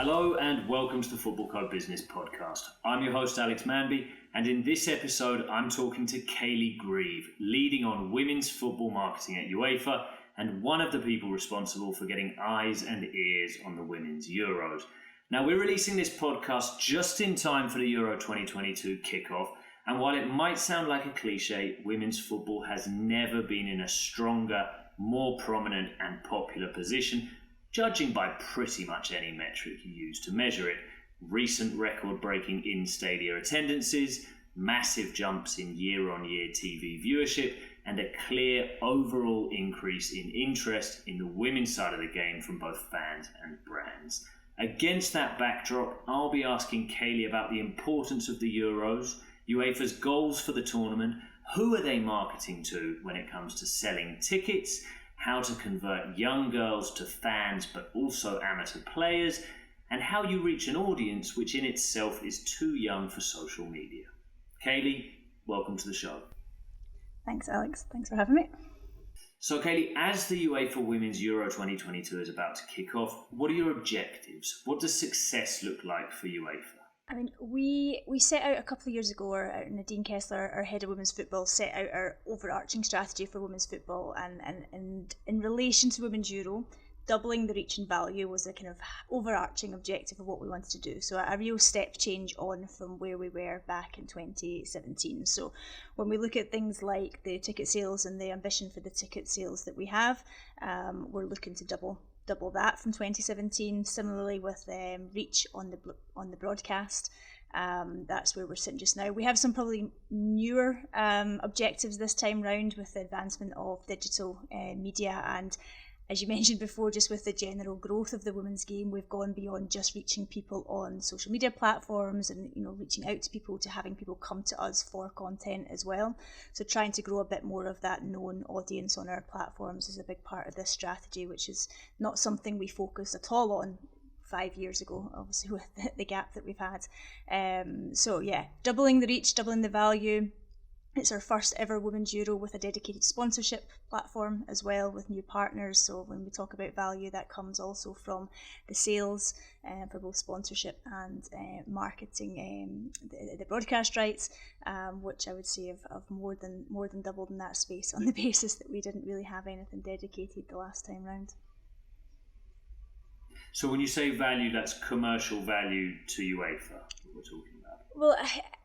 Hello and welcome to the Football Code Business Podcast. I'm your host Alex Manby, and in this episode I'm talking to Kayleigh Grieve, leading on women's football marketing at UEFA and one of the people responsible for getting eyes and ears on the Women's Euros. Now, we're releasing this podcast just in time for the Euro 2022 kickoff, and while it might sound like a cliche, women's football has never been in a stronger, more prominent and popular position, judging by pretty much any metric you use to measure it. Recent record-breaking in-stadia attendances, massive jumps in year-on-year TV viewership, and a clear overall increase in interest in the women's side of the game from both fans and brands. Against that backdrop, I'll be asking Kayleigh about the importance of the Euros, UEFA's goals for the tournament, who are they marketing to when it comes to selling tickets, how to convert young girls to fans but also amateur players, and how you reach an audience which in itself is too young for social media. Kayleigh, welcome to the show. Thanks, Alex. Thanks for having me. So Kayleigh, as the UEFA Women's Euro 2022 is about to kick off, what are your objectives? What does success look like for UEFA? I mean, we set out a couple of years ago, Nadine Kessler, our head of women's football, set out our overarching strategy for women's football, and in relation to Women's Euro, doubling the reach and value was a kind of overarching objective of what we wanted to do. So a real step change on from where we were back in 2017. So when we look at things like the ticket sales and the ambition for the ticket sales that we have, we're looking to double that from 2017. Similarly with reach on the broadcast, that's where we're sitting just now. We have some probably newer objectives this time round with the advancement of digital media, and as you mentioned before, just with the general growth of the women's game, we've gone beyond just reaching people on social media platforms and reaching out to people to having people come to us for content as well. So trying to grow a bit more of that known audience on our platforms is a big part of this strategy, which is not something we focused at all on 5 years ago, obviously with the gap that we've had. So yeah, doubling the reach, doubling the value. It's our first ever Women's Euro with a dedicated sponsorship platform as well, with new partners. So when we talk about value, that comes also from the sales for both sponsorship and marketing, the broadcast rights, which I would say have more than doubled in that space on the basis that we didn't really have anything dedicated the last time round. So when you say value, that's commercial value to UEFA that we're talking about? Well,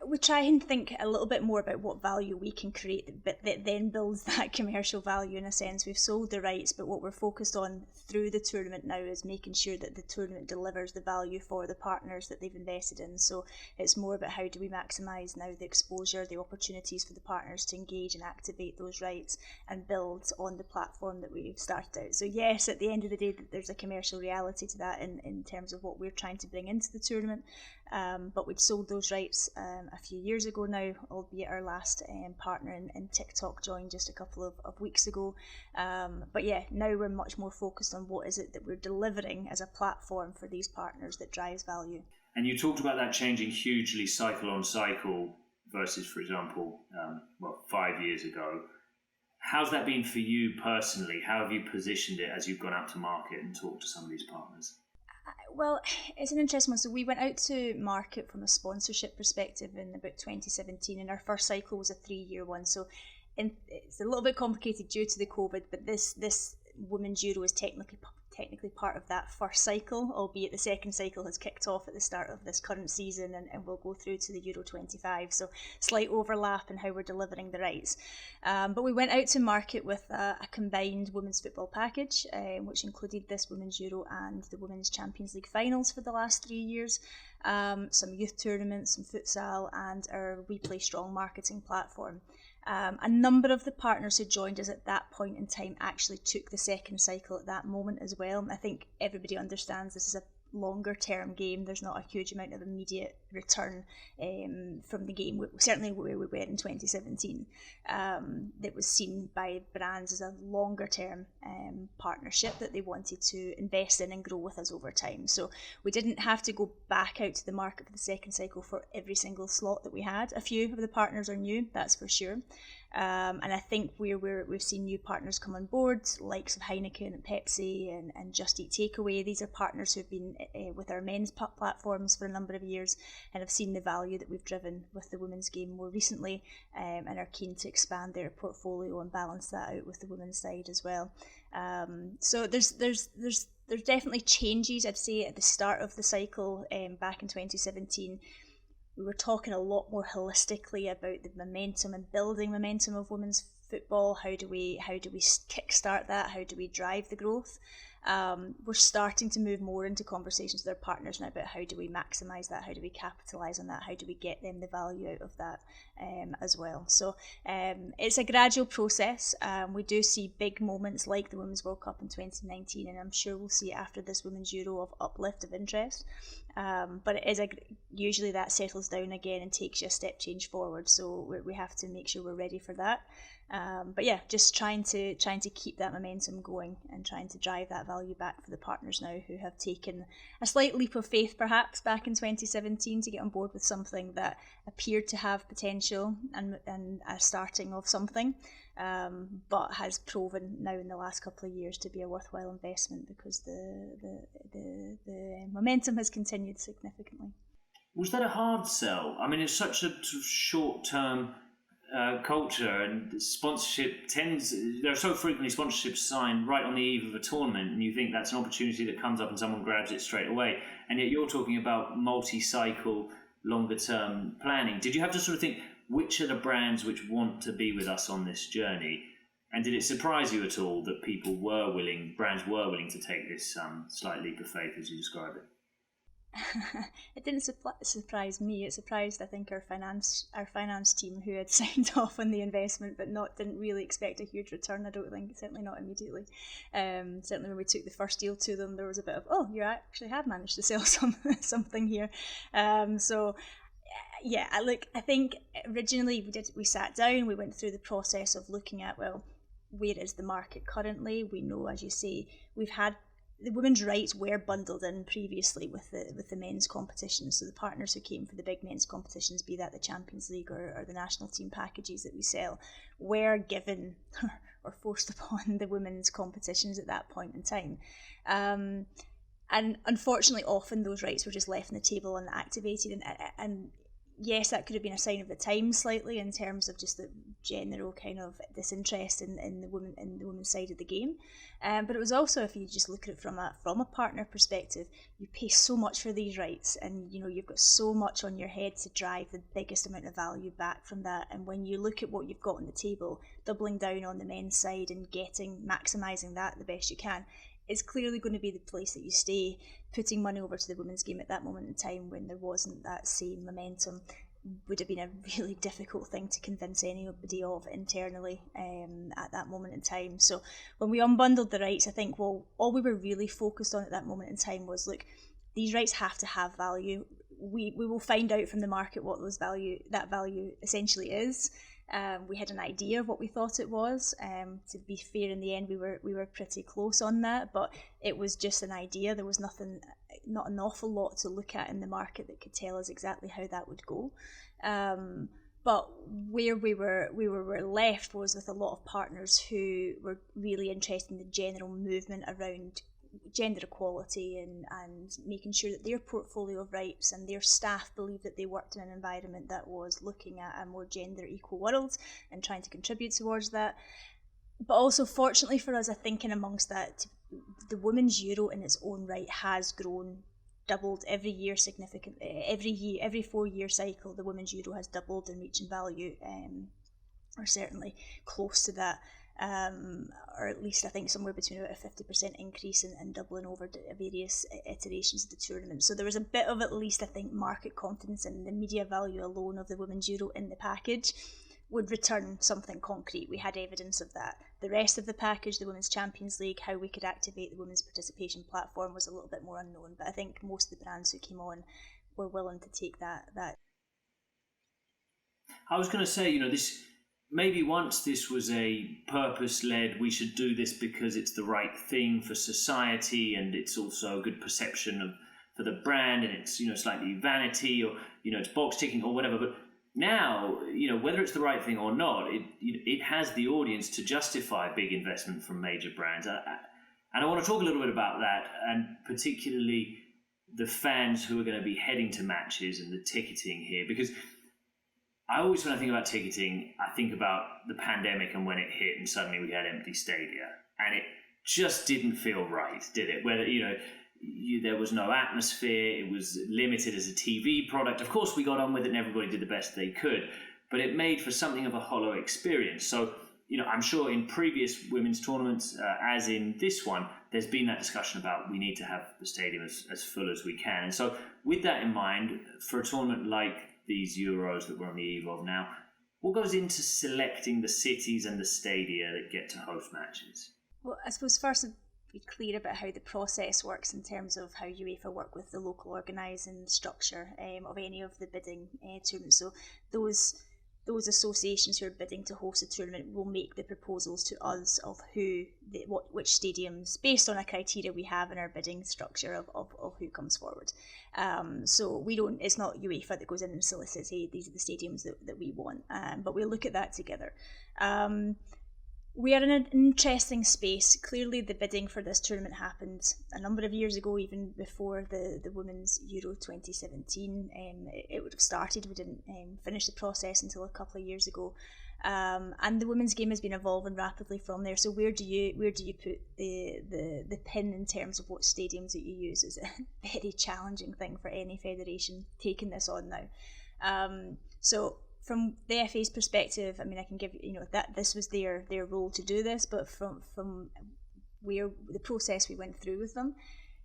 we try and think a little bit more about what value we can create, but that then builds that commercial value in a sense. We've sold the rights, but what we're focused on through the tournament now is making sure that the tournament delivers the value for the partners that they've invested in. So it's more about how do we maximise now the exposure, the opportunities for the partners to engage and activate those rights and build on the platform that we've started out. So yes, at the end of the day, there's a commercial reality to that in terms of what we're trying to bring into the tournament. But we'd sold those rights a few years ago now, albeit our last partner in TikTok joined just a couple of weeks ago. But yeah, now we're much more focused on what is it that we're delivering as a platform for these partners that drives value. And you talked about that changing hugely cycle on cycle versus, for example, 5 years ago. How's that been for you personally? How have you positioned it as you've gone out to market and talked to some of these partners? Well, it's an interesting one. So we went out to market from a sponsorship perspective in about 2017, and our first cycle was a 3-year one. So it's a little bit complicated due to the COVID, but this Women's Euro is technically part of that first cycle, albeit the second cycle has kicked off at the start of this current season and will go through to the Euro 25. So slight overlap in how we're delivering the rights. But we went out to market with a combined women's football package, which included this Women's Euro and the Women's Champions League finals for the last 3 years, some youth tournaments, some futsal, and our We Play Strong marketing platform. A number of the partners who joined us at that point in time actually took the second cycle at that moment as well. I think everybody understands this is a longer term game. There's not a huge amount of immediate return from the game, certainly where we were in 2017, that was seen by brands as a longer term partnership that they wanted to invest in and grow with us over time. So we didn't have to go back out to the market for the second cycle for every single slot that we had. A few of the partners are new, that's for sure. And I think we've seen new partners come on board, likes of Heineken and Pepsi and Just Eat Takeaway. These are partners who've been with our men's platforms for a number of years and have seen the value that we've driven with the women's game more recently, and are keen to expand their portfolio and balance that out with the women's side as well. So there's definitely changes. I'd say at the start of the cycle, back in 2017. We were talking a lot more holistically about the momentum and building momentum of women's football. How do we kickstart that? How do we drive the growth? We're starting to move more into conversations with our partners now about how do we maximise that? How do we capitalise on that? How do we get them the value out of that as well? So it's a gradual process. We do see big moments like the Women's World Cup in 2019, and I'm sure we'll see after this Women's Euro of uplift of interest. But it is usually that settles down again and takes you a step change forward. So we have to make sure we're ready for that. But yeah, just trying to keep that momentum going and trying to drive that value back for the partners now who have taken a slight leap of faith perhaps back in 2017 to get on board with something that appeared to have potential and a starting of something, but has proven now in the last couple of years to be a worthwhile investment because the momentum has continued significantly. Was that a hard sell? I mean, it's such a sort of short-term culture, and sponsorship there are so frequently sponsorships signed right on the eve of a tournament, and you think that's an opportunity that comes up and someone grabs it straight away, and yet you're talking about multi-cycle, longer term planning. Did you have to sort of think, which are the brands which want to be with us on this journey? And did it surprise you at all that brands were willing to take this slight leap of faith, as you describe it? It didn't surprise me. It surprised, I think, our finance team who had signed off on the investment, but didn't really expect a huge return. I don't think, certainly not immediately. Certainly, when we took the first deal to them, there was a bit of, oh, you actually have managed to sell something here. So yeah, I think originally we sat down, we went through the process of looking at, well, where is the market currently? We know, as you say, we've had the women's rights were bundled in previously with the men's competitions. So the partners who came for the big men's competitions, be that the Champions League or the national team packages that we sell, were given or forced upon the women's competitions at that point in time. And unfortunately, often those rights were just left on the table and activated. And yes, that could have been a sign of the time slightly in terms of just the general kind of disinterest in the women's side of the game. But it was also, if you just look at it from a partner perspective, you pay so much for these rights, and you've got so much on your head to drive the biggest amount of value back from that. And when you look at what you've got on the table, doubling down on the men's side and maximising that the best you can, is clearly going to be the place that you stay. Putting money over to the women's game at that moment in time when there wasn't that same momentum would have been a really difficult thing to convince anybody of internally at that moment in time. So when we unbundled the rights, I think, well, all we were really focused on at that moment in time was, look, these rights have to have value. We will find out from the market what that value essentially is. We had an idea of what we thought it was. To be fair, in the end, we were pretty close on that, but it was just an idea. There was not an awful lot to look at in the market that could tell us exactly how that would go. But where we were left was with a lot of partners who were really interested in the general movement around gender equality and making sure that their portfolio of rights and their staff believed that they worked in an environment that was looking at a more gender equal world and trying to contribute towards that. But also, fortunately for us, I think in amongst that, the Women's Euro in its own right has doubled every year significantly. Every 4-year cycle, the Women's Euro has doubled in reach and value, or certainly close to that. Or at least I think somewhere between about a 50% increase and doubling over various iterations of the tournament. So there was a bit of, at least I think, market confidence in the media value alone of the Women's Euro in the package would return something concrete. We had evidence of that. The rest of the package, the Women's Champions League, how we could activate the Women's Participation Platform was a little bit more unknown, but I think most of the brands who came on we're willing to take that. I was going to say, this maybe once this was a purpose-led, we should do this because it's the right thing for society, and it's also a good perception for the brand, and it's slightly vanity, or it's box ticking or whatever. But now, whether it's the right thing or not, it has the audience to justify big investment from major brands. And I want to talk a little bit about that, and particularly the fans who are going to be heading to matches and the ticketing here, because I always, when I think about ticketing, I think about the pandemic and when it hit and suddenly we had empty stadia, and it just didn't feel right, did it? Whether, there was no atmosphere, it was limited as a TV product. Of course, we got on with it and everybody did the best they could, but it made for something of a hollow experience. So, I'm sure in previous women's tournaments, as in this one, there's been that discussion about we need to have the stadium as full as we can. And so with that in mind, for a tournament like these Euros that we're on the eve of now, what goes into selecting the cities and the stadia that get to host matches? Well, I suppose first to be clear about how the process works in terms of how UEFA work with the local organising structure of any of the bidding tournaments. So those associations who are bidding to host a tournament will make the proposals to us of which stadiums, based on a criteria we have in our bidding structure of who comes forward. So it's not UEFA that goes in and solicits, hey, these are the stadiums that we want, but we look at that together. We are in an interesting space. Clearly the bidding for this tournament happened a number of years ago, even before the Women's Euro 2017. It would have started. We didn't finish the process until a couple of years ago. And the women's game has been evolving rapidly from there. So where do you put the pin in terms of what stadiums that you use is a very challenging thing for any federation taking this on now. So from the FA's perspective, I mean, I can give that this was their role to do this, but from where the process we went through with them,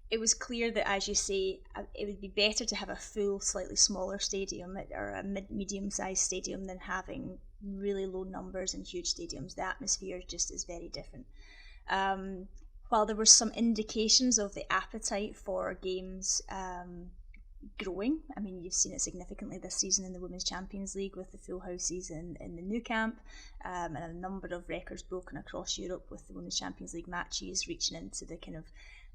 it was clear that, as you say, it would be better to have a full, slightly smaller stadium or a medium-sized stadium than having really low numbers and huge stadiums. The atmosphere just is very different. While there were some indications of the appetite for games growing, I mean, you've seen it significantly this season in the Women's Champions League with the full houses in the Nou Camp, and a number of records broken across Europe with the Women's Champions League matches reaching into the kind of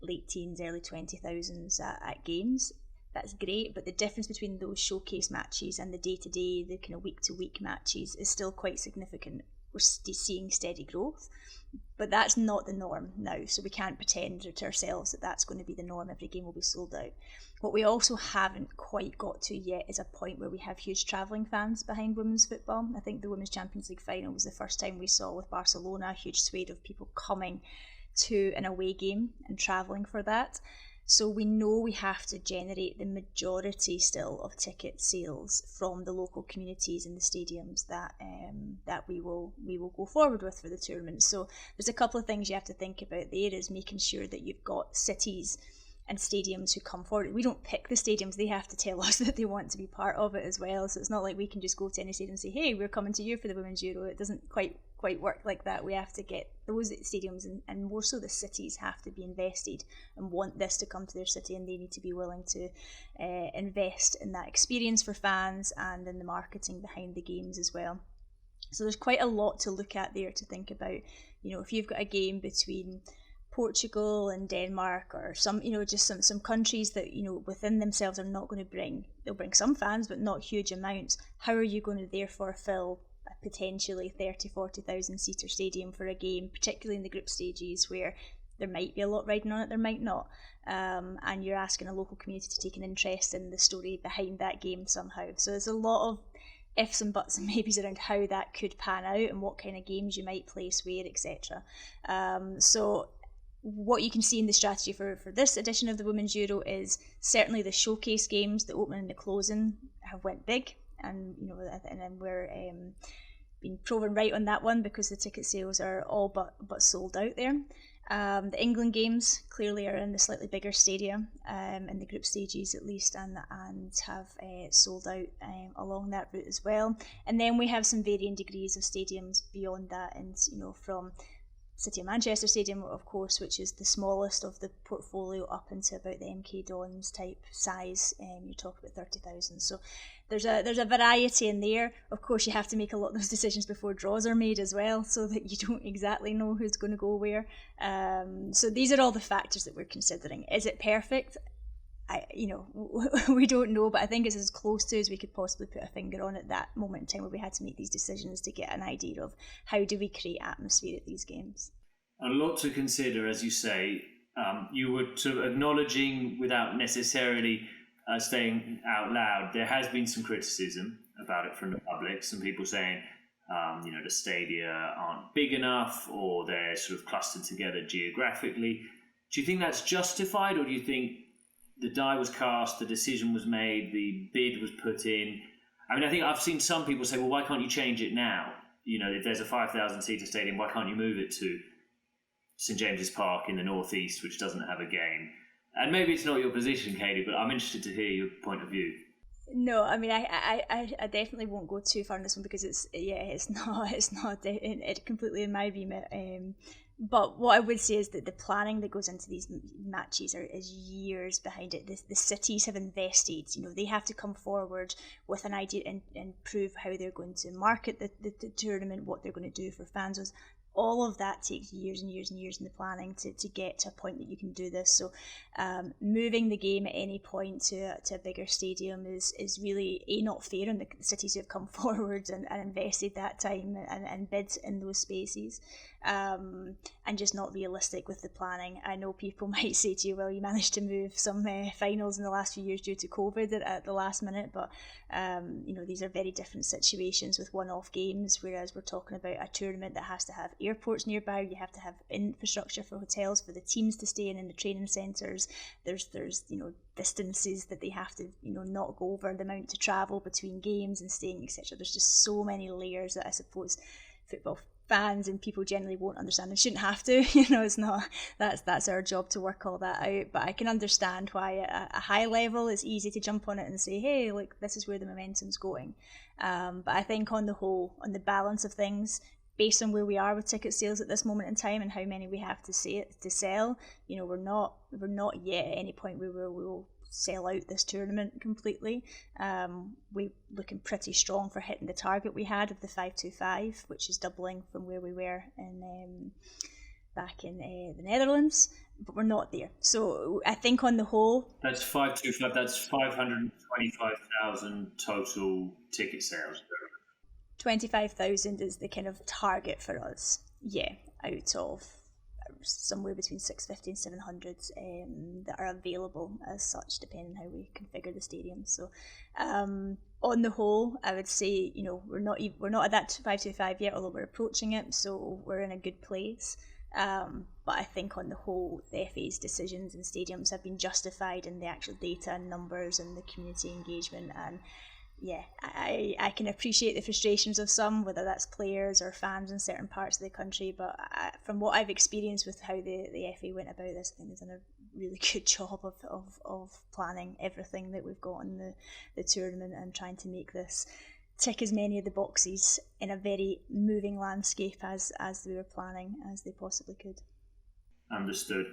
late teens, early 20,000s at games. That's great, but the difference between those showcase matches and the day-to-day, the kind of week-to-week matches is still quite significant. We're seeing steady growth, but that's not the norm now, so we can't pretend to ourselves that that's going to be the norm. Every game will be sold out. What we also haven't quite got to yet is a point where we have huge travelling fans behind women's football. I think the Women's Champions League final was the first time we saw with Barcelona a huge swathe of people coming to an away game and travelling for that. So we know we have to generate the majority still of ticket sales from the local communities and the stadiums that we will go forward with for the tournament. So there's a couple of things you have to think about there, is making sure that you've got cities and stadiums who come forward. We don't pick the stadiums, they have to tell us that they want to be part of it as well. So it's not like we can just go to any stadium and say, hey, we're coming to you for the Women's Euro. It doesn't quite work like that. We have to get those stadiums, and more so the cities have to be invested and want this to come to their city, and they need to be willing to invest in that experience for fans and in the marketing behind the games as well. So there's quite a lot to look at there to think about. If you've got a game between Portugal and Denmark, or some just some countries that within themselves are not going to they'll bring some fans but not huge amounts, how are you going to therefore fill a potentially 30,000-40,000 seater stadium for a game, particularly in the group stages where there might be a lot riding on it, there might not, and you're asking a local community to take an interest in the story behind that game somehow. So there's a lot of ifs and buts and maybes around how that could pan out and what kind of games you might place where, etc. So what you can see in the strategy for this edition of the Women's Euro is certainly the showcase games, the opening and the closing, have went big, and and we're being proven right on that one because the ticket sales are all but sold out there. The England games clearly are in the slightly bigger stadia, in the group stages at least, and have sold out along that route as well. And then we have some varying degrees of stadiums beyond that, and from City of Manchester Stadium, of course, which is the smallest of the portfolio up into about the MK Dons type size. You talk about 30,000. So there's a variety in there. Of course, you have to make a lot of those decisions before draws are made as well, so that you don't exactly know who's going to go where. So these are all the factors that we're considering. Is it perfect? We don't know, but I think it's as close to as we could possibly put a finger on at that moment in time where we had to make these decisions to get an idea of how do we create atmosphere at these games. A lot to consider, as you say. You were sort of acknowledging, without necessarily saying out loud, there has been some criticism about it from the public. Some people saying, the stadia aren't big enough, or they're sort of clustered together geographically. Do you think that's justified, or do you think the die was cast, the decision was made, the bid was put in? I mean, I think I've seen some people say, well, why can't you change it now? If there's a 5,000-seater stadium, why can't you move it to St James's Park in the northeast, which doesn't have a game? And maybe it's not your position, Kayleigh, but I'm interested to hear your point of view. No, I mean, I definitely won't go too far on this one because it's not completely in my remit. But what I would say is that the planning that goes into these matches is years behind it. The cities have invested. They have to come forward with an idea and prove how they're going to market the tournament, what they're going to do for fans. All of that takes years and years and years in the planning to get to a point that you can do this. So moving the game at any point to a bigger stadium is really not fair on the cities who have come forward and invested that time and bid in those spaces, and just not realistic with the planning. I know people might say to you, well, you managed to move some finals in the last few years due to COVID at the last minute, but these are very different situations with one-off games, whereas we're talking about a tournament that has to have airports nearby. You have to have infrastructure for hotels for the teams to stay in the training centres. There's distances that they have to not go over, the amount to travel between games and staying, etc. There's just so many layers that I suppose football fans and people generally won't understand and shouldn't have to. It's not that's our job to work all that out. But I can understand why at a high level it's easy to jump on it and say, hey, look, this is where the momentum's going. But I think on the whole, on the balance of things, based on where we are with ticket sales at this moment in time and how many we have to sell, we're not yet at any point where we will sell out this tournament completely. We're looking pretty strong for hitting the target we had of the 525, which is doubling from where we were back in the Netherlands, but we're not there. So I think on the whole, that's 525. That's 525,000 total ticket sales. 25,000 is the kind of target for us. Yeah, out of somewhere between 650 and 700 that are available as such, depending on how we configure the stadium. So on the whole, I would say we're not at that 525 yet, although we're approaching it. So we're in a good place. But I think on the whole, the FA's decisions and stadiums have been justified in the actual data and numbers and the community engagement. And yeah, I can appreciate the frustrations of some, whether that's players or fans in certain parts of the country, but from what I've experienced with how the FA went about this, I think they've done a really good job of planning everything that we've got in the tournament and trying to make this tick as many of the boxes in a very moving landscape as they were planning as they possibly could. Understood.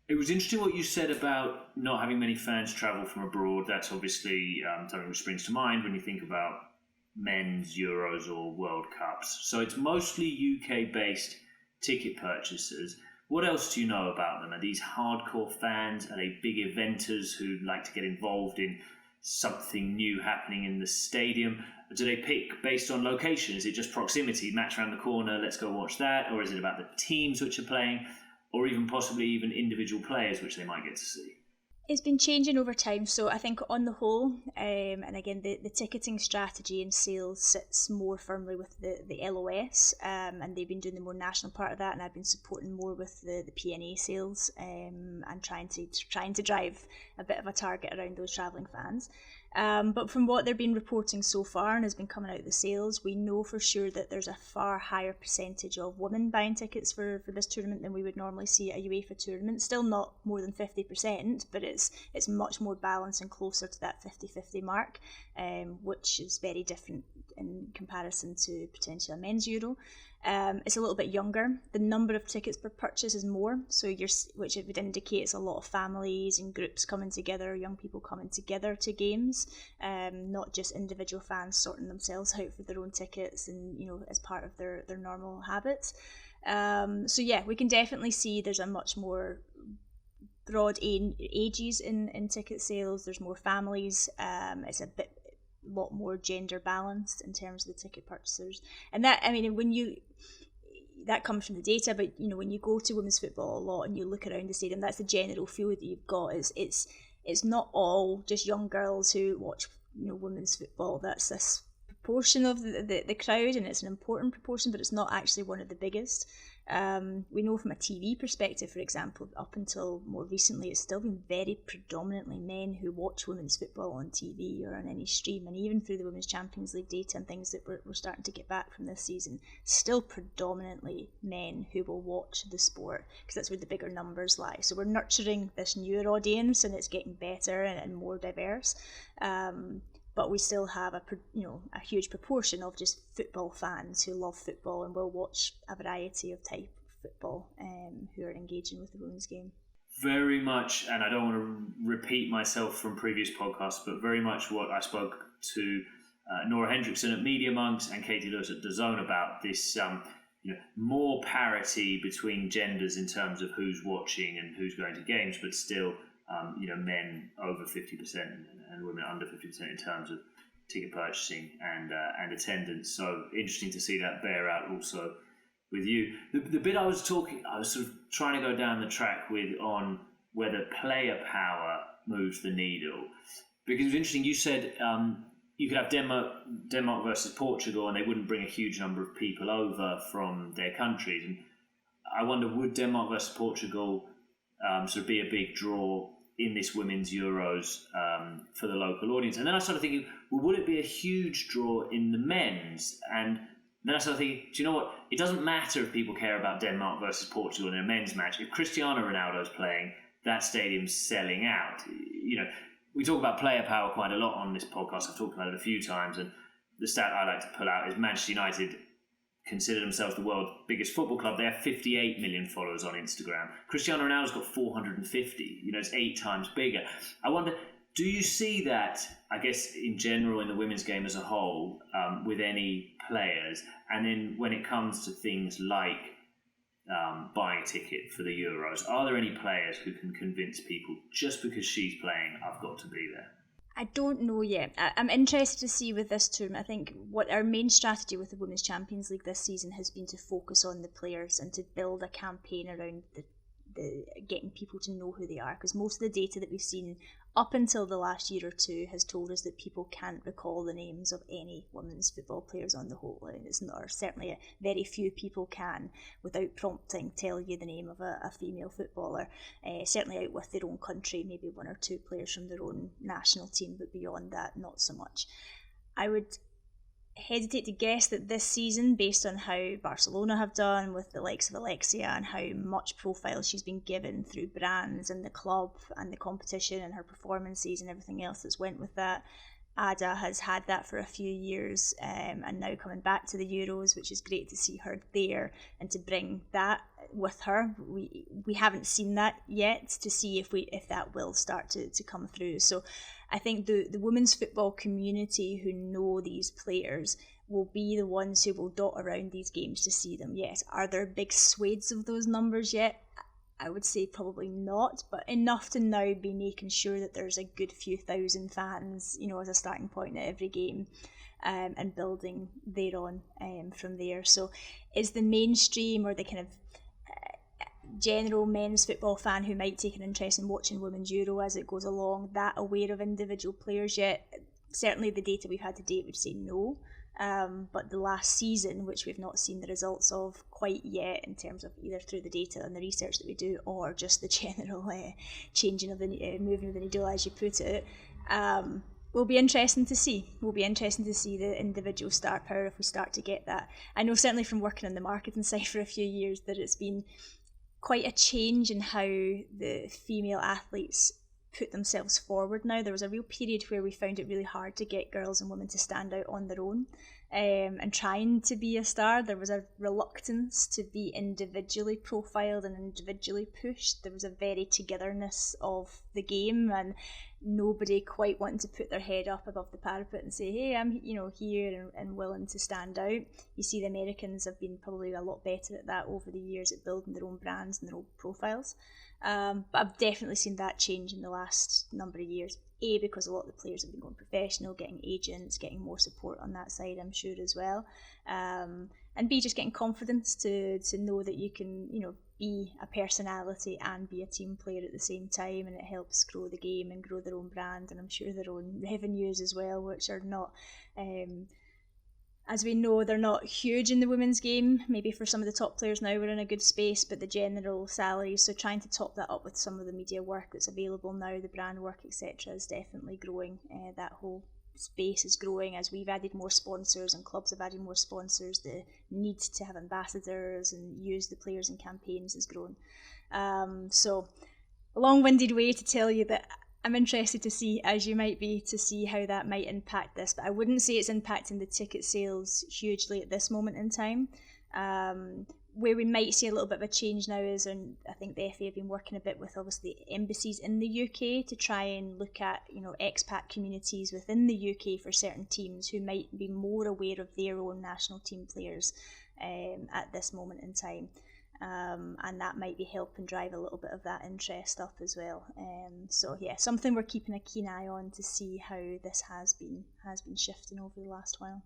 It was interesting what you said about not having many fans travel from abroad. That's obviously something which springs to mind when you think about men's Euros or World Cups. So it's mostly UK-based ticket purchasers. What else do you know about them? Are these hardcore fans? Are they big eventers who like to get involved in something new happening in the stadium? Do they pick based on location? Is it just proximity, match around the corner, let's go watch that? Or is it about the teams which are playing? Or even possibly even individual players which they might get to see? It's been changing over time, so I think on the whole, and again, the ticketing strategy and sales sits more firmly with the LOS, and they've been doing the more national part of that, and I've been supporting more with the PNA sales, and trying to drive a bit of a target around those travelling fans. But from what they've been reporting so far and has been coming out of the sales, we know for sure that there's a far higher percentage of women buying tickets for this tournament than we would normally see at a UEFA tournament. Still not more than 50%, but it's much more balanced and closer to that 50-50 mark, which is very different in comparison to potentially a men's Euro. It's a little bit younger. The number of tickets per purchase is more, which it would indicate it's a lot of families and groups coming together, young people coming together to games, not just individual fans sorting themselves out for their own tickets and as part of their normal habits. So yeah, we can definitely see there's a much more broad ages in ticket sales. There's more families. It's a lot more gender balanced in terms of the ticket purchasers, and that comes from the data. But when you go to women's football a lot and you look around the stadium, that's the general feel that you've got. It's not all just young girls who watch women's football. That's this proportion of the crowd, and it's an important proportion, but it's not actually one of the biggest. We know from a TV perspective, for example, up until more recently, it's still been very predominantly men who watch women's football on TV or on any stream, and even through the Women's Champions League data and things that we're starting to get back from this season, still predominantly men who will watch the sport, because that's where the bigger numbers lie. So we're nurturing this newer audience, and it's getting better and more diverse. But we still have a huge proportion of just football fans who love football and will watch a variety of type of football, who are engaging with the women's game. Very much, and I don't want to repeat myself from previous podcasts, but very much what I spoke to Nora Hendrickson at Media Monks and Katie Lewis at DAZN about, this more parity between genders in terms of who's watching and who's going to games, but still men over 50% and women under 50% in terms of ticket purchasing and attendance. So interesting to see that bear out also with you. The bit I was sort of trying to go down the track on whether player power moves the needle, because it was interesting. You said you could have Denmark versus Portugal, and they wouldn't bring a huge number of people over from their countries. And I wonder, would Denmark versus Portugal sort of be a big draw in this women's Euros for the local audience? And then I started thinking, well, would it be a huge draw in the men's? And then I started thinking, do you know what? It doesn't matter if people care about Denmark versus Portugal in a men's match. If Cristiano Ronaldo's playing, that stadium's selling out. We talk about player power quite a lot on this podcast. I've talked about it a few times, and the stat I like to pull out is Manchester United consider themselves the world's biggest football club. They have 58 million followers on Instagram. Cristiano Ronaldo's got 450. It's 8 times bigger. I wonder, do you see that, I guess, in general in the women's game as a whole, with any players? And then when it comes to things like buying a ticket for the Euros, are there any players who can convince people, just because she's playing, I've got to be there? I don't know yet. I'm interested to see with this tournament. I think what our main strategy with the Women's Champions League this season has been to focus on the players and to build a campaign around the getting people to know who they are, because most of the data that we've seen up until the last year or two has told us that people can't recall the names of any women's football players on the whole. Or certainly very few people can, without prompting, tell you the name of a female footballer. Certainly out with their own country, maybe 1 or 2 players from their own national team, but beyond that, not so much. I would hesitate to guess that this season, based on how Barcelona have done with the likes of Alexia and how much profile she's been given through brands and the club and the competition and her performances and everything else that's went with that, Ada has had that for a few years, and now coming back to the Euros, which is great to see her there and to bring that with her. We haven't seen that yet to see if that will start to come through. So I think the women's football community who know these players will be the ones who will dot around these games to see them. Yes, are there big swathes of those numbers yet? I would say probably not, but enough to now be making sure that there's a good few thousand fans, as a starting point at every game, and building thereon from there. So is the mainstream or the kind of general men's football fan who might take an interest in watching Women's Euro as it goes along that aware of individual players yet? Certainly the data we've had to date would say no. But the last season, which we've not seen the results of quite yet in terms of either through the data and the research that we do or just the general changing of the moving of the needle, as you put it, will be interesting to see. Will be interesting to see the individual star power if we start to get that. I know certainly from working on the marketing side for a few years that it's been quite a change in how the female athletes put themselves forward now. There was a real period where we found it really hard to get girls and women to stand out on their own. and trying to be a star. There was a reluctance to be individually profiled and individually pushed. There was a very togetherness of the game, and nobody quite wanting to put their head up above the parapet and say, hey, I'm here and willing to stand out. You see the Americans have been probably a lot better at that over the years, at building their own brands and their own profiles. But I've definitely seen that change in the last number of years. A, because a lot of the players have been going professional, getting agents, getting more support on that side, I'm sure, as well. And B, just getting confidence to know that you can, be a personality and be a team player at the same time, and it helps grow the game and grow their own brand, and I'm sure their own revenues as well, which are not, as we know, they're not huge in the women's game. Maybe for some of the top players now we're in a good space, but the general salaries, so trying to top that up with some of the media work that's available now, the brand work, etc., is definitely growing. That whole space is growing as we've added more sponsors and clubs have added more sponsors. The need to have ambassadors and use the players in campaigns has grown. So a long-winded way to tell you that I'm interested to see, as you might be, to see how that might impact this, but I wouldn't say it's impacting the ticket sales hugely at this moment in time. Where we might see a little bit of a change now is, and I think the FA have been working a bit with obviously embassies in the UK to try and look at expat communities within the UK for certain teams who might be more aware of their own national team players at this moment in time. And that might be helping drive a little bit of that interest up as well. So yeah, something we're keeping a keen eye on to see how this has been shifting over the last while.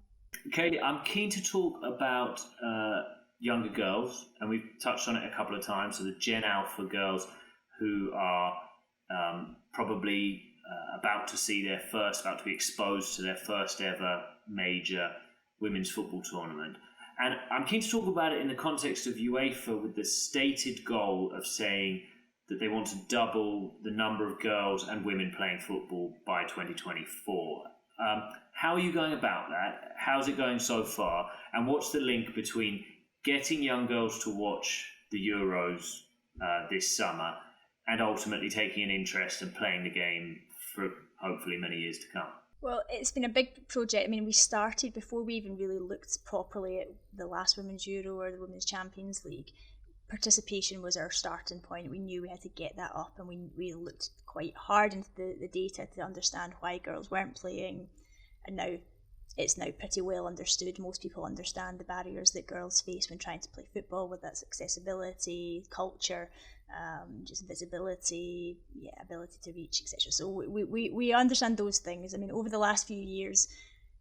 Kayleigh, I'm keen to talk about younger girls, and we've touched on it a couple of times. So the Gen Alpha girls who are probably about to be exposed to their first ever major women's football tournament. And I'm keen to talk about it in the context of UEFA, with the stated goal of saying that they want to double the number of girls and women playing football by 2024. How are you going about that? How's it going so far? And what's the link between getting young girls to watch the Euros this summer and ultimately taking an interest and playing the game for hopefully many years to come? Well, it's been a big project. I mean, we started before we even really looked properly at the last Women's Euro or the Women's Champions League. Participation was our starting point. We knew we had to get that up, and we looked quite hard into the data to understand why girls weren't playing. And now it's pretty well understood. Most people understand the barriers that girls face when trying to play football, whether that's accessibility, culture, just visibility, ability to reach, etc. So we understand those things. I mean, over the last few years,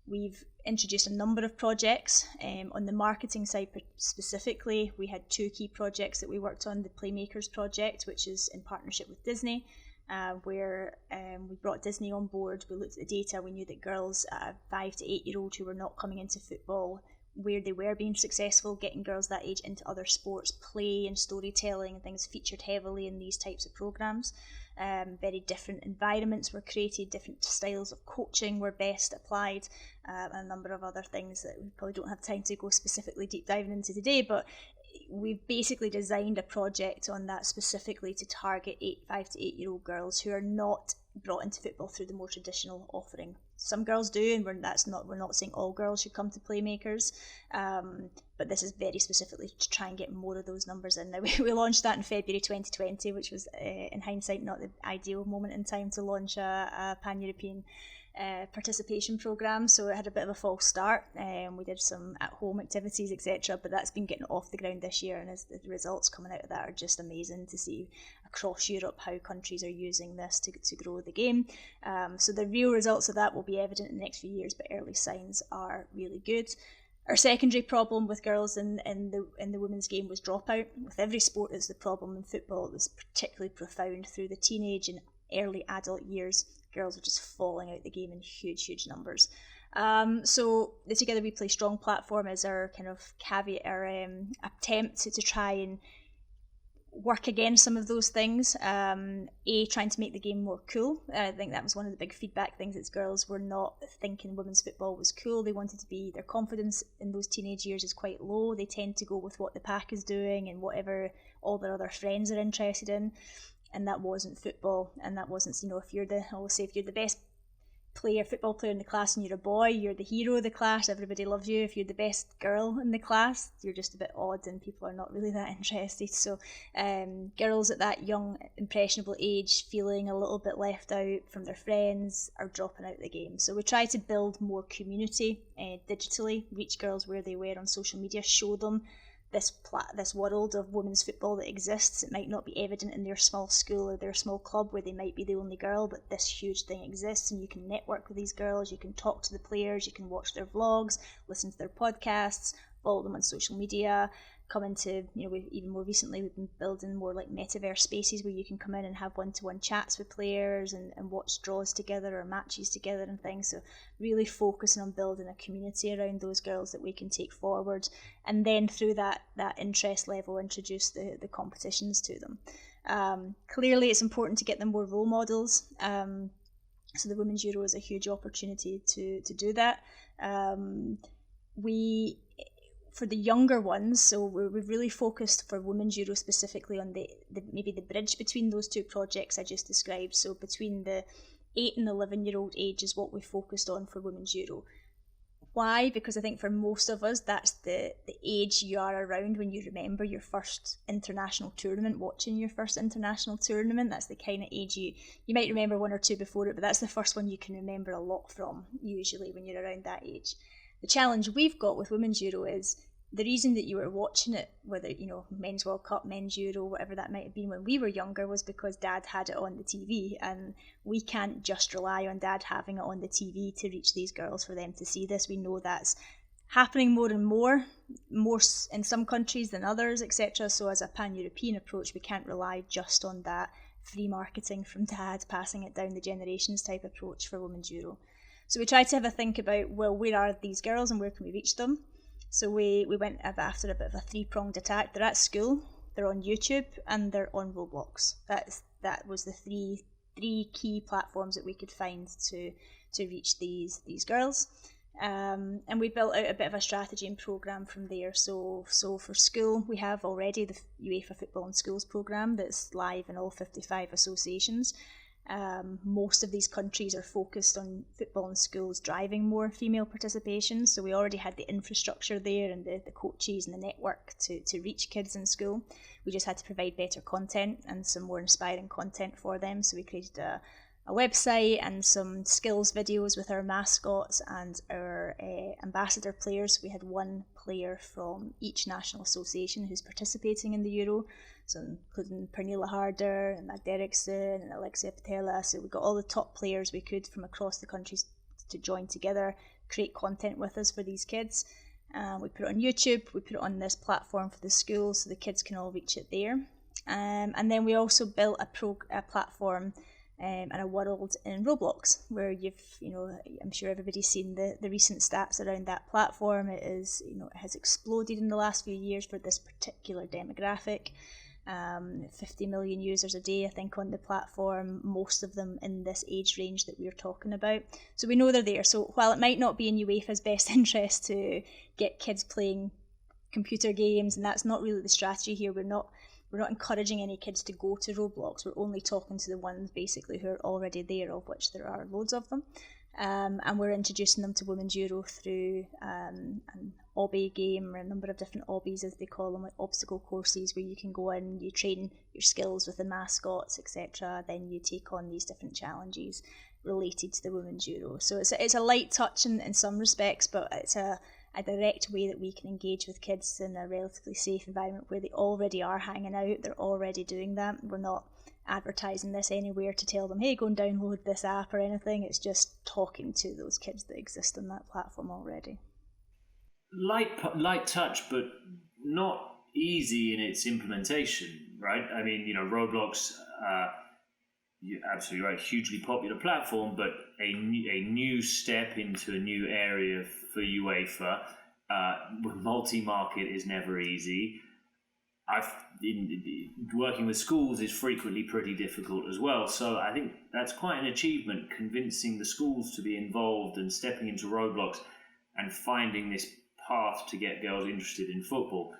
we've introduced a number of projects. On the marketing side specifically, we had two key projects that we worked on. The Playmakers project, which is in partnership with Disney, where we brought Disney on board. We looked at the data. We knew that girls 5 to 8 year old who were not coming into football, where they were being successful, getting girls that age into other sports, play and storytelling and things featured heavily in these types of programs. Very different environments were created, different styles of coaching were best applied, and a number of other things that we probably don't have time to go specifically deep diving into today, but we've basically designed a project on that specifically to target 5 to 8 year old girls who are not brought into football through the more traditional offering. Some girls do, and we're not saying all girls should come to Playmakers, but this is very specifically to try and get more of those numbers in. Now, we launched that in February 2020, which was, in hindsight, not the ideal moment in time to launch a pan-European participation programme, so it had a bit of a false start. We did some at-home activities, etc., but that's been getting off the ground this year, and as the results coming out of that are just amazing to see across Europe how countries are using this to grow the game. So the real results of that will be evident in the next few years, but early signs are really good. Our secondary problem with girls in the women's game was dropout. With every sport, it's the problem. In football, it was particularly profound through the teenage and early adult years. Girls are just falling out the game in huge numbers. So the Together We Play Strong platform is our kind of caveat, our attempt to try and work against some of those things. Trying to make the game more cool. I think that was one of the big feedback things, is girls were not thinking women's football was cool. They wanted to be, their confidence in those teenage years is quite low. They tend to go with what the pack is doing and whatever all their other friends are interested in. And that wasn't football, and that wasn't, if you're the best football player in the class and you're a boy, you're the hero of the class, everybody loves you. If you're the best girl in the class, you're just a bit odd and people are not really that interested. So girls at that young, impressionable age feeling a little bit left out from their friends are dropping out of the game. So we try to build more community digitally, reach girls where they were on social media, show them this world of women's football that exists. It might not be evident in their small school or their small club where they might be the only girl, but this huge thing exists and you can network with these girls, you can talk to the players, you can watch their vlogs, listen to their podcasts, follow them on social media, come into, even more recently we've been building more like metaverse spaces where you can come in and have one-to-one chats with players and watch draws together or matches together and things. So really focusing on building a community around those girls that we can take forward, and then through that interest level introduce the competitions to them. Clearly it's important to get them more role models, so the Women's Euro is a huge opportunity to do that. For the younger ones, so we've really focused for Women's Euro specifically on the maybe the bridge between those two projects I just described. So between the 8 and 11-year-old age is what we focused on for Women's Euro. Why? Because I think for most of us, that's the age you are around when you remember your first international tournament, watching your first international tournament. That's the kind of age you might remember one or two before it, but that's the first one you can remember a lot from, usually when you're around that age. The challenge we've got with Women's Euro is the reason that you were watching it, whether, Men's World Cup, Men's Euro, whatever that might have been when we were younger, was because Dad had it on the TV, and we can't just rely on Dad having it on the TV to reach these girls for them to see this. We know that's happening more and more in some countries than others, etc. So as a pan-European approach, we can't rely just on that free marketing from Dad, passing it down the generations type approach for Women's Euro. So we tried to have a think about, well, where are these girls and where can we reach them? So we went after a bit of a three-pronged attack. They're at school, they're on YouTube, and they're on Roblox. That was the three key platforms that we could find to reach these girls. And we built out a bit of a strategy and programme from there. So for school, we have already the UEFA Football in Schools programme that's live in all 55 associations. Most of these countries are focused on football in schools driving more female participation, so we already had the infrastructure there and the coaches and the network to reach kids in school. We just had to provide better content and some more inspiring content for them, so we created a website and some skills videos with our mascots and our ambassador players. We had one player from each national association who's participating in the Euro, so including Pernilla Harder and Magda Eriksson and Alexia Patella. So we got all the top players we could from across the countries to join together, create content with us for these kids. We put it on YouTube, we put it on this platform for the school so the kids can all reach it there. And then we also built a platform and a world in Roblox, where I'm sure everybody's seen the recent stats around that platform. It has exploded in the last few years for this particular demographic. 50 million users a day, I think, on the platform, most of them in this age range that we're talking about. So we know they're there. So while it might not be in UEFA's best interest to get kids playing computer games, and that's not really the strategy here, we're not encouraging any kids to go to Roblox. We're only talking to the ones basically who are already there, of which there are loads of them. And we're introducing them to Women's Euro through an obby game, or a number of different obbies as they call them, like obstacle courses where you can go in, you train your skills with the mascots, etc. Then you take on these different challenges related to the Women's Euro. So it's a light touch in some respects, but it's a direct way that we can engage with kids in a relatively safe environment where they already are hanging out, they're already doing that. We're not advertising this anywhere to tell them, hey, go and download this app or anything. It's just talking to those kids that exist on that platform already. Light touch, but not easy in its implementation, right? I mean, Roblox, you're absolutely right, hugely popular platform, but a new step into a new area for UEFA. Multi-market is never easy. Working with schools is frequently pretty difficult as well. So I think that's quite an achievement, convincing the schools to be involved and stepping into Roblox and finding this path to get girls interested in football.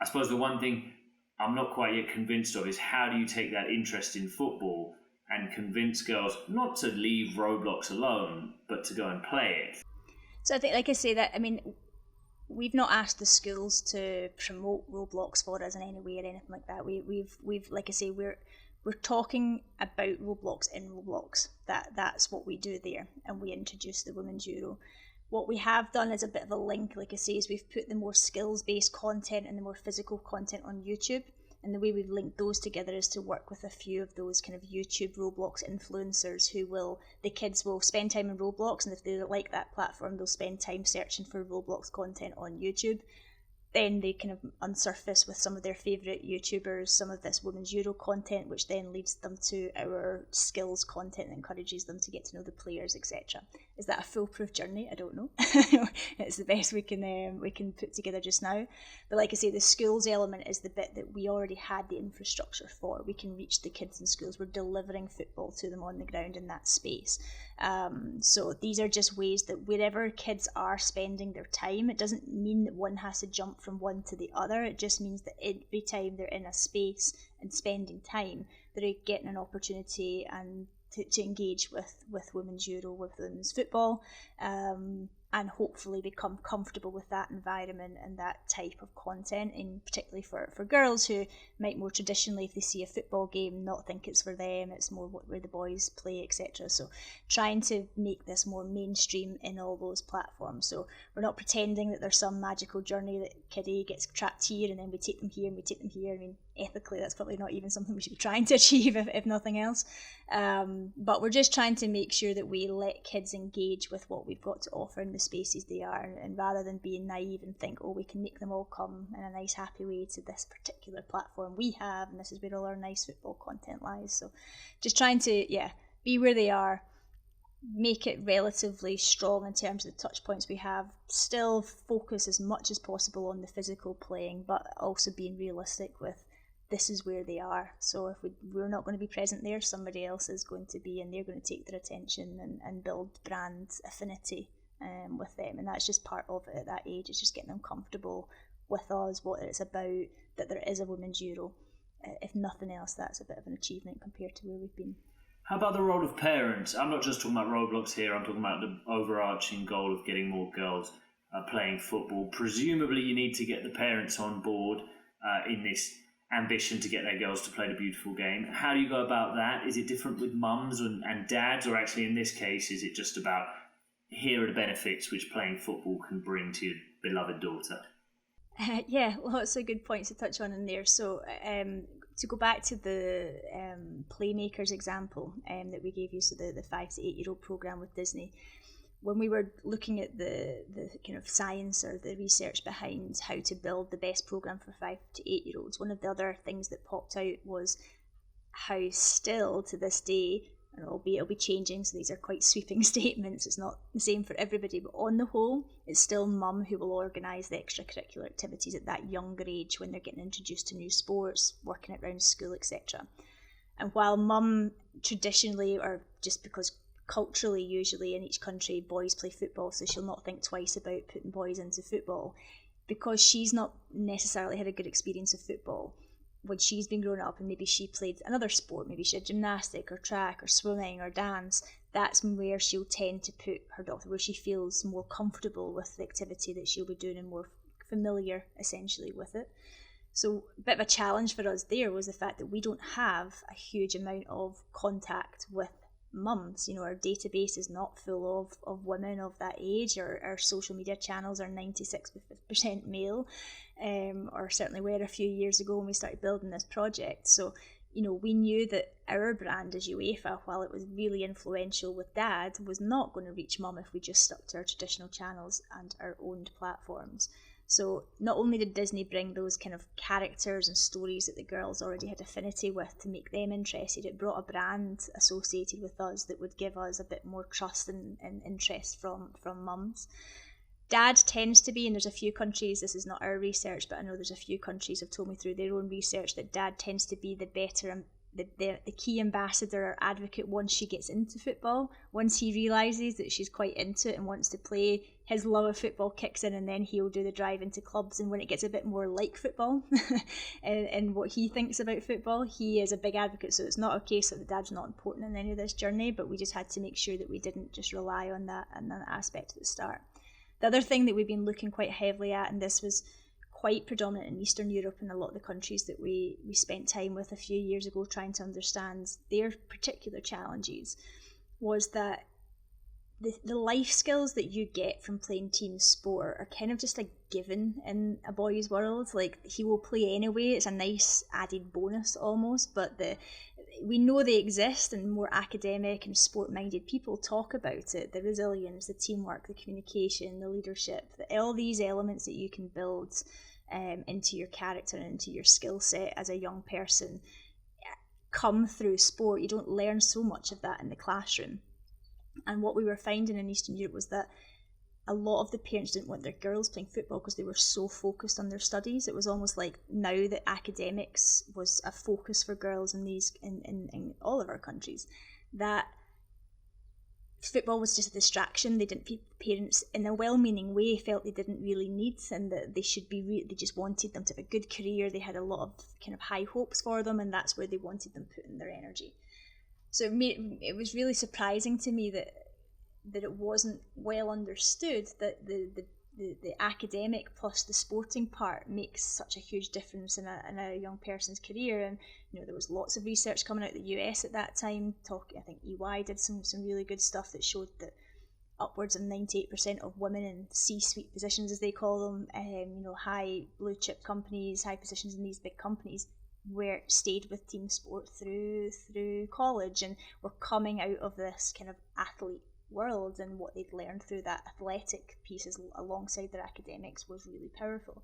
I suppose the one thing I'm not quite yet convinced of is, how do you take that interest in football and convince girls not to leave Roblox alone, but to go and play it. So I think, like I say, that we've not asked the schools to promote Roblox for us in any way or anything like that. We've like I say, we're talking about Roblox in Roblox. That's what we do there, and we introduce the Women's Euro. What we have done is a bit of a link, like I say, is we've put the more skills-based content and the more physical content on YouTube. And the way we've linked those together is to work with a few of those kind of YouTube Roblox influencers the kids will spend time in Roblox, and if they like that platform, they'll spend time searching for Roblox content on YouTube. Then they kind of unsurface with some of their favourite YouTubers some of this Women's Euro content, which then leads them to our skills content and encourages them to get to know the players, etc. Is that a foolproof journey? I don't know. It's the best we can put together just now. But like I say, the schools element is the bit that we already had the infrastructure for. We can reach the kids in schools. We're delivering football to them on the ground in that space. So these are just ways that wherever kids are spending their time, it doesn't mean that one has to jump from one to the other. It just means that every time they're in a space and spending time, they're getting an opportunity and to engage with Women's Euro, with women's football, and hopefully become comfortable with that environment and that type of content, and particularly for girls who might more traditionally, if they see a football game, not think it's for them, it's more where the boys play, etc. So trying to make this more mainstream in all those platforms. So we're not pretending that there's some magical journey that kid A gets trapped here and then we take them here and we take them here. I mean, ethically that's probably not even something we should be trying to achieve if nothing else, but we're just trying to make sure that we let kids engage with what we've got to offer in the spaces they are, and rather than being naive and think, oh, we can make them all come in a nice happy way to this particular platform we have and this is where all our nice football content lies. So just trying to be where they are, make it relatively strong in terms of the touch points we have, still focus as much as possible on the physical playing, but also being realistic with this is where they are. So if we're not going to be present there, somebody else is going to be, and they're going to take their attention and build brand affinity with them. And that's just part of it at that age. It's just getting them comfortable with us, what it's about, that there is a Women's Euro. If nothing else, that's a bit of an achievement compared to where we've been. How about the role of parents? I'm not just talking about Roblox here, I'm talking about the overarching goal of getting more girls playing football. Presumably you need to get the parents on board in this ambition to get their girls to play the beautiful game. How do you go about that? Is it different with mums and dads, or actually in this case is it just about here are the benefits which playing football can bring to your beloved daughter? Lots of good points to touch on in there. So to go back to the Playmakers example that we gave you, so the 5 to 8 year old programme with Disney, when we were looking at the kind of science or the research behind how to build the best programme for 5 to 8 year olds, one of the other things that popped out was how still to this day, and albeit it'll be changing, so these are quite sweeping statements, it's not the same for everybody, but on the whole, it's still mum who will organise the extracurricular activities at that younger age when they're getting introduced to new sports, working it around school, etc. And while mum traditionally, or just because culturally usually in each country boys play football, so she'll not think twice about putting boys into football, because she's not necessarily had a good experience of football when she's been growing up, and maybe she played another sport, maybe she had gymnastic or track or swimming or dance, that's where she'll tend to put her daughter, where she feels more comfortable with the activity that she'll be doing and more familiar essentially with it. So a bit of a challenge for us there was the fact that we don't have a huge amount of contact with mums. Our database is not full of women of that age. Our social media channels are 96% male, or certainly were a few years ago when we started building this project. So we knew that our brand as UEFA, while it was really influential with dad, was not going to reach mum if we just stuck to our traditional channels and our owned platforms. So not only did Disney bring those kind of characters and stories that the girls already had affinity with to make them interested, it brought a brand associated with us that would give us a bit more trust and interest from mums. Dad tends to be, and there's a few countries, this is not our research, but I know there's a few countries have told me through their own research that dad tends to be the better the key ambassador or advocate once she gets into football. Once he realises that she's quite into it and wants to play, his love of football kicks in, and then he'll do the drive into clubs. And when it gets a bit more like football and what he thinks about football, he is a big advocate. So it's not a case that the dad's not important in any of this journey, but we just had to make sure that we didn't just rely on that aspect at the start. The other thing that we've been looking quite heavily at, and this was quite predominant in Eastern Europe and a lot of the countries that we spent time with a few years ago trying to understand their particular challenges, was that the life skills that you get from playing team sport are kind of just like given in a boy's world. Like, he will play anyway, it's a nice added bonus almost, but we know they exist, and more academic and sport-minded people talk about it. The resilience, the teamwork, the communication, the leadership, all these elements that you can build into your character and into your skill set as a young person come through sport. You don't learn so much of that in the classroom. And what we were finding in Eastern Europe was that a lot of the parents didn't want their girls playing football because they were so focused on their studies. It was almost like now that academics was a focus for girls in all of our countries, that football was just a distraction. Parents in a well-meaning way felt they didn't really need, and that they should be they just wanted them to have a good career. They had a lot of kind of high hopes for them, and that's where they wanted them putting their energy. So it was really surprising to me that it wasn't well understood that the academic plus the sporting part makes such a huge difference in a young person's career. And there was lots of research coming out of the US at that time. I think EY did some really good stuff that showed that upwards of 98% of women in C-suite positions, as they call them, high blue chip companies, high positions in these big companies, stayed with team sport through college, and were coming out of this kind of athlete world, and what they'd learned through that athletic pieces alongside their academics was really powerful.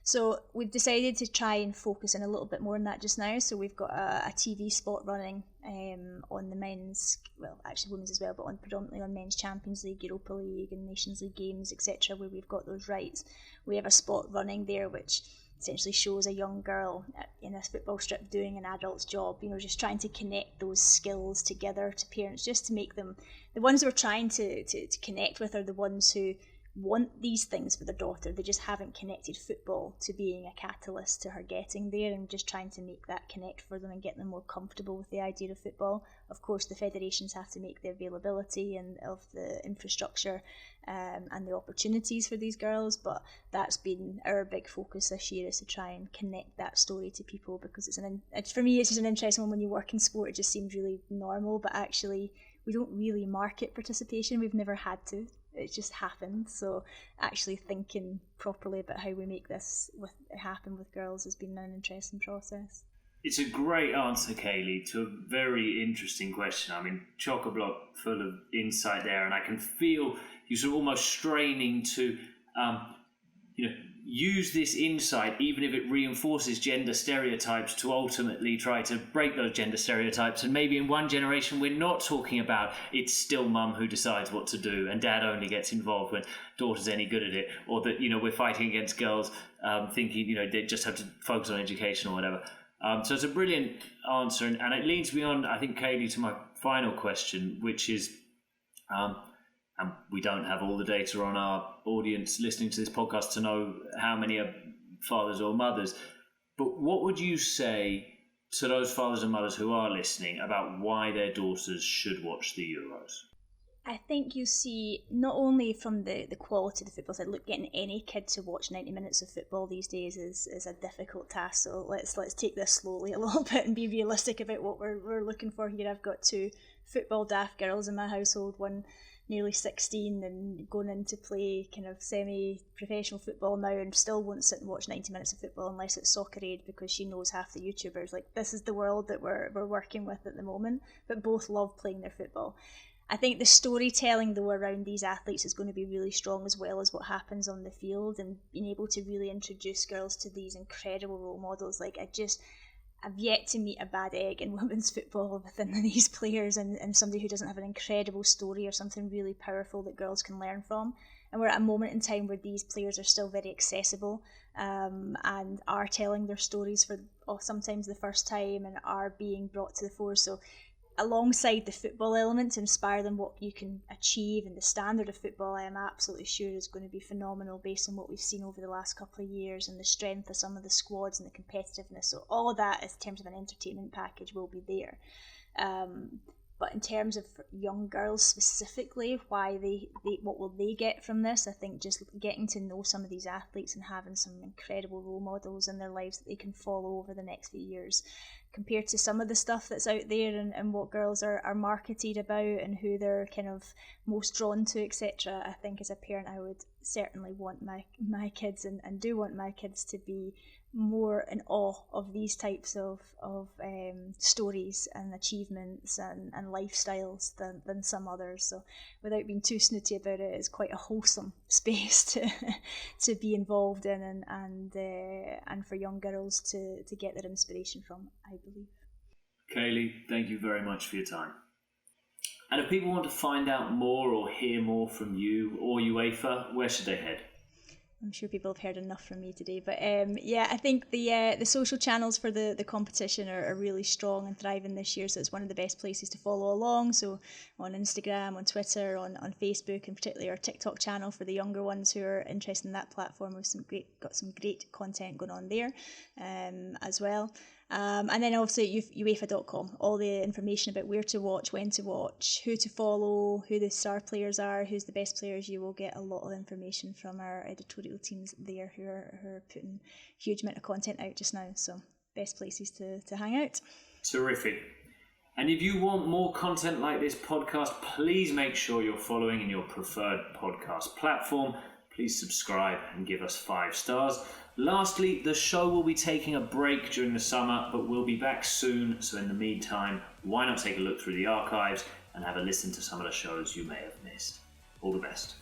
So we've decided to try and focus in a little bit more on that just now. So we've got a TV spot running on the men's, well actually women's as well, but predominantly on men's Champions League, Europa League and Nations League games, etc., where we've got those rights. We have a spot running there which essentially shows a young girl in a football strip doing an adult's job, just trying to connect those skills together to parents, just to make them, the ones we're trying to connect with are the ones who want these things for their daughter. They just haven't connected football to being a catalyst to her getting there, and just trying to make that connect for them and get them more comfortable with the idea of football. Of course, the federations have to make the availability and of the infrastructure and the opportunities for these girls, but that's been our big focus this year, is to try and connect that story to people, because for me it's just an interesting one. When you work in sport, it just seems really normal, but actually we don't really market participation. We've never had to. It just happened. So actually thinking properly about how we make this happen with girls has been an interesting process. It's a great answer, Kayleigh, to a very interesting question. I mean, chock-a-block full of insight there, and I can feel you sort of almost straining to use this insight, even if it reinforces gender stereotypes, to ultimately try to break those gender stereotypes. And maybe in one generation we're not talking about it's still mum who decides what to do and dad only gets involved when daughter's any good at it, or that we're fighting against girls thinking they just have to focus on education or whatever. So it's a brilliant answer, and it leads me on, I think, Kayleigh, to my final question, which is and we don't have all the data on our audience listening to this podcast to know how many are fathers or mothers, but what would you say to those fathers and mothers who are listening about why their daughters should watch the Euros? I think you see, not only from the quality of the football side, look, getting any kid to watch 90 minutes of football these days is a difficult task, so let's take this slowly a little bit and be realistic about what we're looking for here. I've got two football daft girls in my household, one nearly 16 and going in to play kind of semi-professional football now, and still won't sit and watch 90 minutes of football unless it's Soccer Aid, because she knows half the YouTubers. Like, this is the world that we're working with at the moment, but both love playing their football. I think the storytelling, though, around these athletes is going to be really strong, as well as what happens on the field, and being able to really introduce girls to these incredible role models. Like, I've yet to meet a bad egg in women's football within these players, and somebody who doesn't have an incredible story or something really powerful that girls can learn from. And we're at a moment in time where these players are still very accessible, and are telling their stories for sometimes the first time, and are being brought to the fore. So alongside the football element to inspire them what you can achieve, and the standard of football, I am absolutely sure is going to be phenomenal based on what we've seen over the last couple of years, and the strength of some of the squads and the competitiveness. So all of that, in terms of an entertainment package, will be there. But in terms of young girls specifically, why what will they get from this? I think just getting to know some of these athletes and having some incredible role models in their lives that they can follow over the next few years, compared to some of the stuff that's out there, and what girls are marketed about and who they're kind of most drawn to, etc. I think as a parent, I would certainly want my kids, and do want my kids to be more in awe of these types of stories and achievements and lifestyles than some others. So without being too snooty about it, it's quite a wholesome space to be involved in, and for young girls to get their inspiration from, I believe. Kayleigh, thank you very much for your time. And if people want to find out more or hear more from you or UEFA, where should they head? I'm sure people have heard enough from me today, but I think the social channels for the competition are really strong and thriving this year, so it's one of the best places to follow along. So on Instagram, on Twitter, on Facebook, and particularly our TikTok channel for the younger ones who are interested in that platform, we've got some great content going on there as well. And then obviously UEFA.com, all the information about where to watch, when to watch, who to follow, who the star players are, who's the best players. You will get a lot of information from our editorial teams there who are putting a huge amount of content out just now. So best places to hang out. Terrific. And if you want more content like this podcast, please make sure you're following in your preferred podcast platform. Please subscribe and give us 5 stars. Lastly, the show will be taking a break during the summer, but we'll be back soon. So in the meantime, why not take a look through the archives and have a listen to some of the shows you may have missed. All the best.